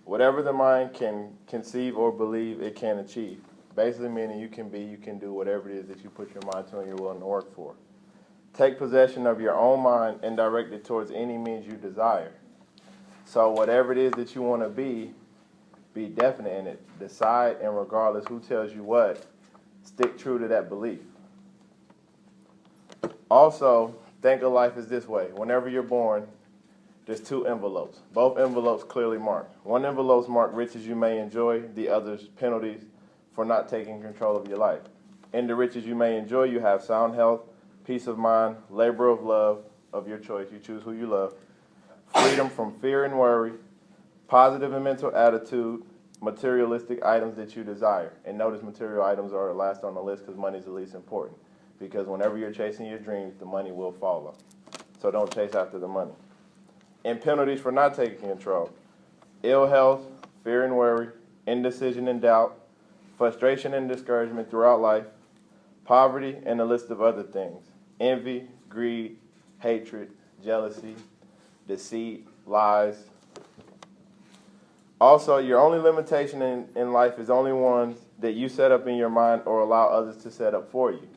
Whatever the mind can conceive or believe, it can achieve. Basically meaning you can do whatever it is that you put your mind to and you're willing to work for. Take possession of your own mind and direct it towards any means you desire. So whatever it is that you want to be definite in it. Decide, and regardless who tells you what, stick true to that belief. Also, think of life as this way. Whenever you're born, there's two envelopes. Both envelopes clearly marked. One envelope's marked riches you may enjoy, the other's penalties for not taking control of your life. In the riches you may enjoy, you have sound health, peace of mind, labor of love of your choice. You choose who you love. Freedom from fear and worry, positive and mental attitude, materialistic items that you desire. And notice material items are last on the list because money is the least important. Because whenever you're chasing your dreams, the money will follow. So don't chase after the money. And penalties for not taking control. Ill health, fear and worry, indecision and doubt, frustration and discouragement throughout life, poverty, and a list of other things. Envy, greed, hatred, jealousy, deceit, lies. Also, your only limitation in life is only ones that you set up in your mind or allow others to set up for you.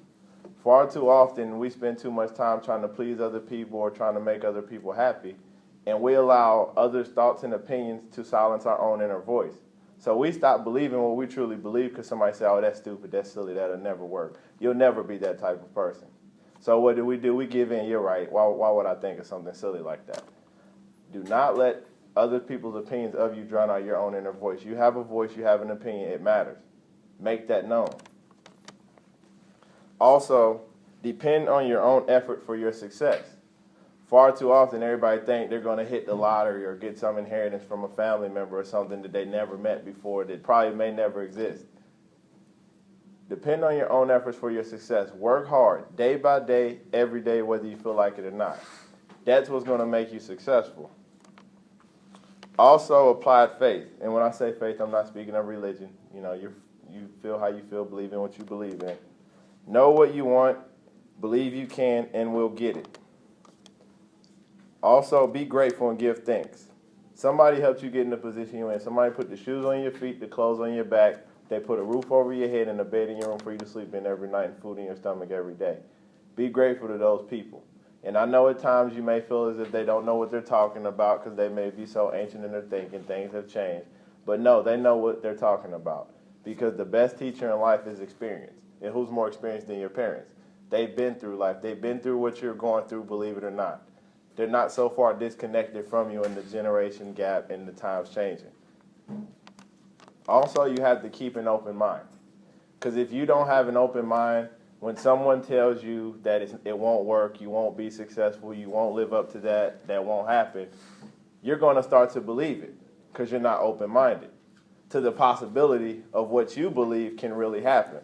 Far too often, we spend too much time trying to please other people or trying to make other people happy, and we allow others' thoughts and opinions to silence our own inner voice. So we stop believing what we truly believe because somebody say, oh, that's stupid, that's silly, that'll never work. You'll never be that type of person. So what do? We give in, you're right. Why would I think of something silly like that? Do not let other people's opinions of you drown out your own inner voice. You have a voice, you have an opinion, it matters. Make that known. Also, depend on your own effort for your success. Far too often, everybody think they're going to hit the lottery or get some inheritance from a family member or something that they never met before that probably may never exist. Depend on your own efforts for your success. Work hard, day by day, every day, whether you feel like it or not. That's what's going to make you successful. Also, applied faith. And when I say faith, I'm not speaking of religion. You know, you feel how you feel, believe in what you believe in. Know what you want, believe you can, and will get it. Also, be grateful and give thanks. Somebody helped you get in the position you're in. Somebody put the shoes on your feet, the clothes on your back. They put a roof over your head and a bed in your room for you to sleep in every night and food in your stomach every day. Be grateful to those people. And I know at times you may feel as if they don't know what they're talking about because they may be so ancient in their thinking, things have changed. But no, they know what they're talking about because the best teacher in life is experience. And who's more experienced than your parents? They've been through life. They've been through what you're going through, believe it or not. They're not so far disconnected from you in the generation gap and the times changing. Also, you have to keep an open mind. Because if you don't have an open mind, when someone tells you that it won't work, you won't be successful, you won't live up to that won't happen, you're going to start to believe it because you're not open-minded to the possibility of what you believe can really happen.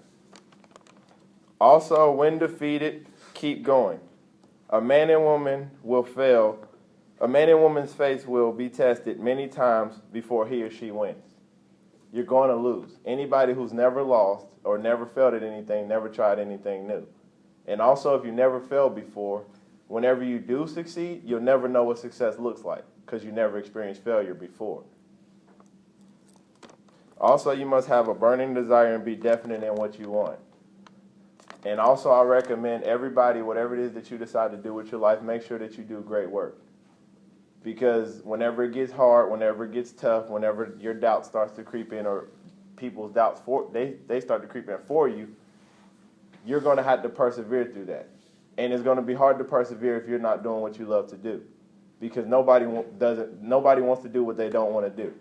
Also, when defeated, keep going. A man and woman will fail. A man and woman's faith will be tested many times before he or she wins. You're going to lose. Anybody who's never lost or never failed at anything, never tried anything new. And also, if you never failed before, whenever you do succeed, you'll never know what success looks like because you never experienced failure before. Also, you must have a burning desire and be definite in what you want. And also, I recommend everybody, whatever it is that you decide to do with your life, make sure that you do great work. Because whenever it gets hard, whenever it gets tough, whenever your doubt starts to creep in or people's doubts, they start to creep in for you, you're going to have to persevere through that. And it's going to be hard to persevere if you're not doing what you love to do. Because nobody wants to do what they don't want to do.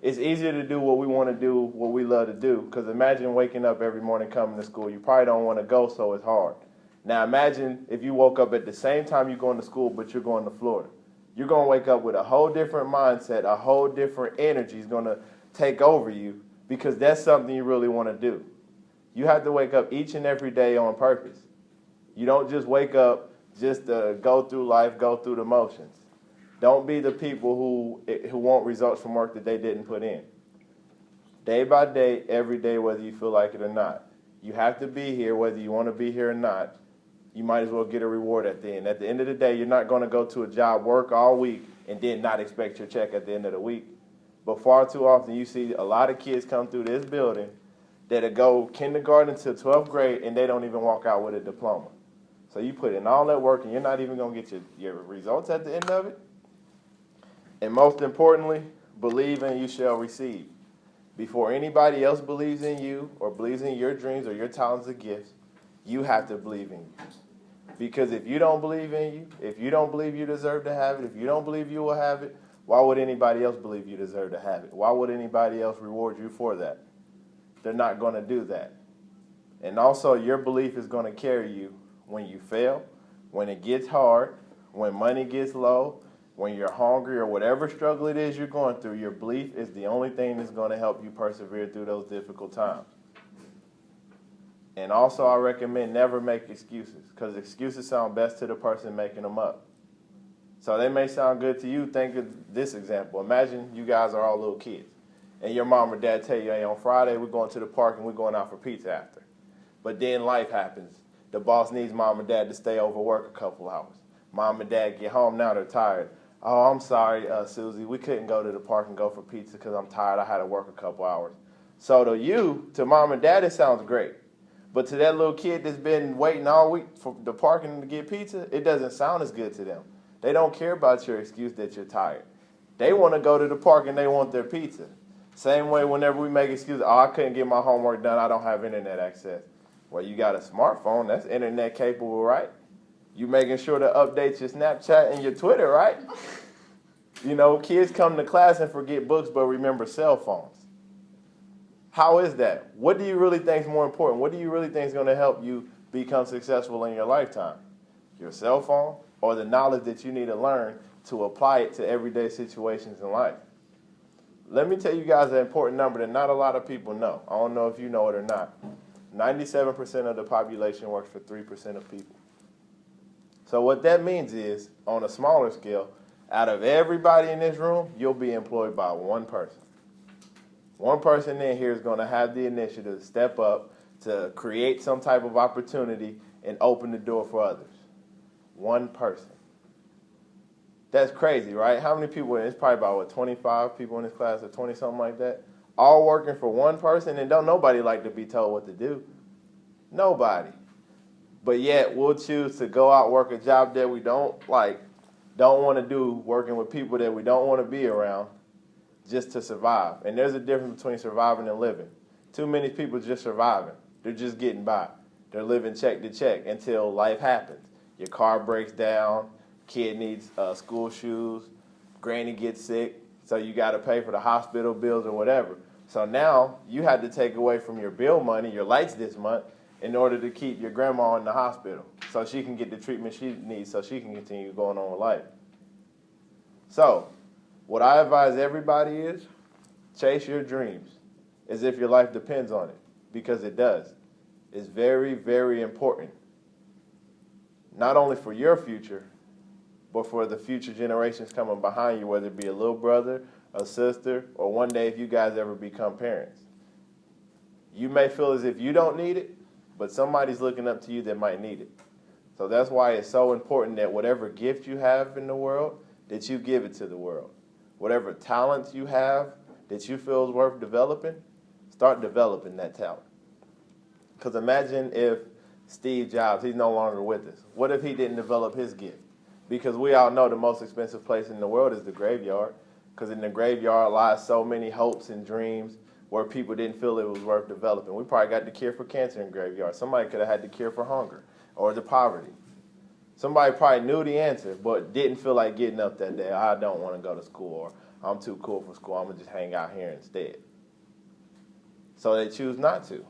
It's easier to do what we want to do, what we love to do. Because imagine waking up every morning coming to school. You probably don't want to go, so it's hard. Now imagine if you woke up at the same time you're going to school, but you're going to Florida. You're going to wake up with a whole different mindset, a whole different energy is going to take over you because that's something you really want to do. You have to wake up each and every day on purpose. You don't just wake up just to go through life, go through the motions. Don't be the people who want results from work that they didn't put in. Day by day, every day, whether you feel like it or not. You have to be here whether you want to be here or not. You might as well get a reward at the end. At the end of the day, you're not going to go to a job, work all week, and then not expect your check at the end of the week. But far too often you see a lot of kids come through this building that'll go kindergarten to 12th grade and they don't even walk out with a diploma. So you put in all that work and you're not even going to get your results at the end of it. And most importantly, believe and you shall receive. Before anybody else believes in you or believes in your dreams or your talents or gifts, you have to believe in you. Because if you don't believe in you, if you don't believe you deserve to have it, if you don't believe you will have it, why would anybody else believe you deserve to have it? Why would anybody else reward you for that? They're not going to do that. And also, your belief is going to carry you when you fail, when it gets hard, when money gets low, when you're hungry or whatever struggle it is you're going through. Your belief is the only thing that's going to help you persevere through those difficult times. And also, I recommend never make excuses, because excuses sound best to the person making them up. So they may sound good to you. Think of this example. Imagine you guys are all little kids, and your mom or dad tell you, hey, on Friday we're going to the park and we're going out for pizza after. But then life happens. The boss needs mom and dad to stay over work a couple hours. Mom and dad get home, now they're tired. Oh, I'm sorry, Susie, we couldn't go to the park and go for pizza because I'm tired. I had to work a couple hours. So to mom and dad, it sounds great. But to that little kid that's been waiting all week for the parking to get pizza, it doesn't sound as good to them. They don't care about your excuse that you're tired. They want to go to the park and they want their pizza. Same way whenever we make excuses, oh, I couldn't get my homework done, I don't have internet access. Well, you got a smartphone, that's internet capable, right? You making sure to update your Snapchat and your Twitter, right? You know, kids come to class and forget books but remember cell phones. How is that? What do you really think is more important? What do you really think is going to help you become successful in your lifetime? Your cell phone or the knowledge that you need to learn to apply it to everyday situations in life? Let me tell you guys an important number that not a lot of people know. I don't know if you know it or not. 97% of the population works for 3% of people. So what that means is, on a smaller scale, out of everybody in this room, you'll be employed by one person. One person in here is going to have the initiative to step up, to create some type of opportunity and open the door for others. One person. That's crazy, right? How many people? It's probably about, 25 people in this class or 20, something like that. All working for one person, and don't nobody like to be told what to do. Nobody. But yet we'll choose to go out work a job that we don't like, don't want to do, working with people that we don't want to be around, just to survive. And there's a difference between surviving and living. Too many people just surviving. They're just getting by. They're living check to check until life happens. Your car breaks down, kid needs school shoes, granny gets sick, so you got to pay for the hospital bills or whatever. So now you had to take away from your bill money, your lights this month, in order to keep your grandma in the hospital so she can get the treatment she needs so she can continue going on with life. So what I advise everybody is chase your dreams as if your life depends on it, because it does. It's very, very important, not only for your future, but for the future generations coming behind you, whether it be a little brother, a sister, or one day if you guys ever become parents. You may feel as if you don't need it, but somebody's looking up to you that might need it. So that's why it's so important that whatever gift you have in the world, that you give it to the world. Whatever talents you have that you feel is worth developing, start developing that talent. Because imagine if Steve Jobs, he's no longer with us. What if he didn't develop his gift? Because we all know the most expensive place in the world is the graveyard. Because in the graveyard lies so many hopes and dreams where people didn't feel it was worth developing. We probably got the cure for cancer in the graveyard. Somebody could have had the cure for hunger or the poverty. Somebody probably knew the answer but didn't feel like getting up that day. I don't want to go to school, or I'm too cool for school. I'm going to just hang out here instead. So they choose not to.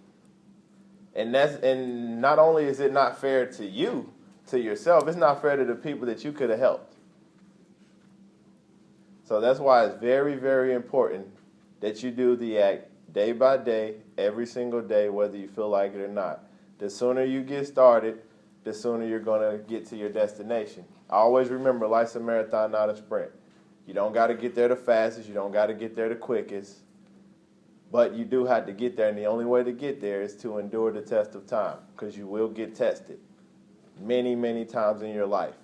And not only is it not fair to you, to yourself, it's not fair to the people that you could have helped. So that's why it's very, very important that you do the act day by day, every single day, whether you feel like it or not. The sooner you get started, the sooner you're going to get to your destination. Always remember, life's a marathon, not a sprint. You don't got to get there the fastest. You don't got to get there the quickest. But you do have to get there, and the only way to get there is to endure the test of time, because you will get tested many, many times in your life.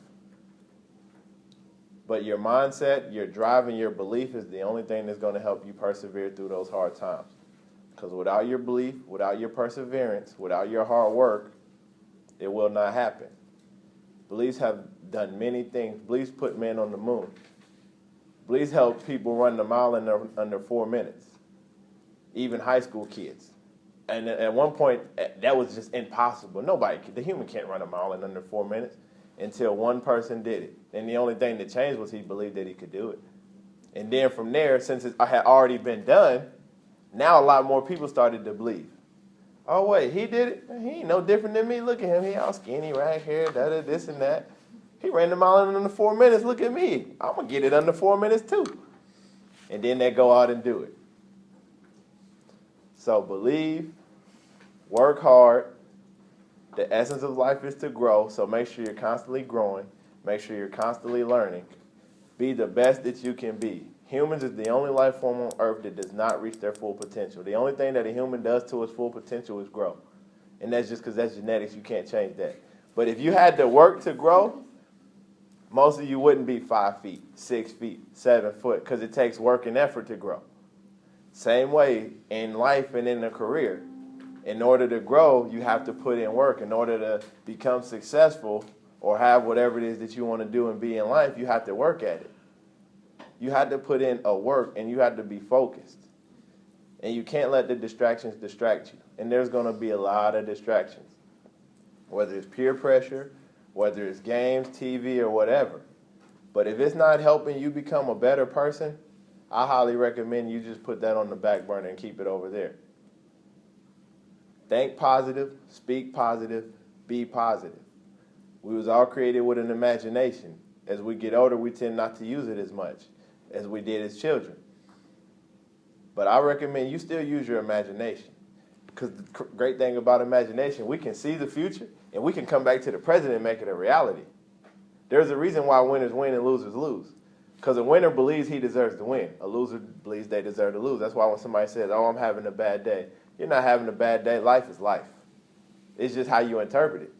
But your mindset, your drive, and your belief is the only thing that's going to help you persevere through those hard times. Because without your belief, without your perseverance, without your hard work, it will not happen. Beliefs have done many things. Beliefs put men on the moon. Beliefs help people run the mile in under 4 minutes, even high school kids. And at one point, that was just impossible. The human can't run a mile in under 4 minutes until one person did it. And the only thing that changed was he believed that he could do it. And then from there, since it had already been done, now a lot more people started to believe. Oh, wait, he did it? He ain't no different than me. Look at him. He all skinny right here, this and that. He ran the mile in under 4 minutes. Look at me. I'm going to get it under 4 minutes too. And then they go out and do it. So believe, work hard. The essence of life is to grow, so make sure you're constantly growing. Make sure you're constantly learning. Be the best that you can be. Humans is the only life form on earth that does not reach their full potential. The only thing that a human does to its full potential is grow. And that's just because that's genetics. You can't change that. But if you had to work to grow, most of you wouldn't be 5 feet, 6 feet, 7 foot, because it takes work and effort to grow. Same way in life and in a career. In order to grow, you have to put in work. In order to become successful or have whatever it is that you want to do and be in life, you have to work at it. You have to put in a work, and you have to be focused. And you can't let the distractions distract you. And there's going to be a lot of distractions, whether it's peer pressure, whether it's games, TV, or whatever. But if it's not helping you become a better person, I highly recommend you just put that on the back burner and keep it over there. Think positive, speak positive, be positive. We was all created with an imagination. As we get older, we tend not to use it as much as we did as children. But I recommend you still use your imagination. Because the great thing about imagination, we can see the future, and we can come back to the present and make it a reality. There's a reason why winners win and losers lose. Because a winner believes he deserves to win. A loser believes they deserve to lose. That's why when somebody says, oh, I'm having a bad day, you're not having a bad day. Life is life. It's just how you interpret it.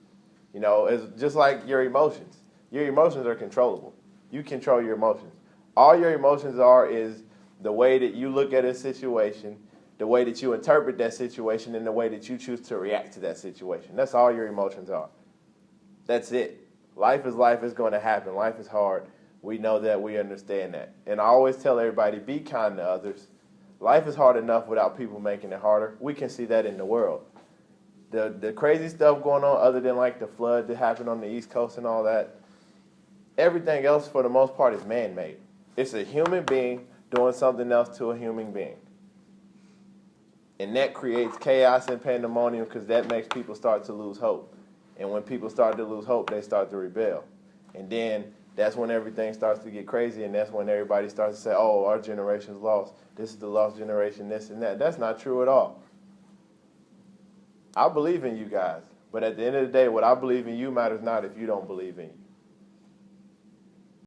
You know, it's just like your emotions. Your emotions are controllable. You control your emotions. All your emotions are is the way that you look at a situation, the way that you interpret that situation, and the way that you choose to react to that situation. That's all your emotions are. That's it. Life is life. It's going to happen. Life is hard. We know that. We understand that. And I always tell everybody, be kind to others. Life is hard enough without people making it harder. We can see that in the world. The crazy stuff going on, other than like the flood that happened on the East Coast and all that, everything else for the most part is man-made. It's a human being doing something else to a human being. And that creates chaos and pandemonium because that makes people start to lose hope. And when people start to lose hope, they start to rebel. And then that's when everything starts to get crazy, and that's when everybody starts to say, oh, our generation's lost. This is the lost generation, this and that. That's not true at all. I believe in you guys. But at the end of the day, what I believe in you matters not if you don't believe in you.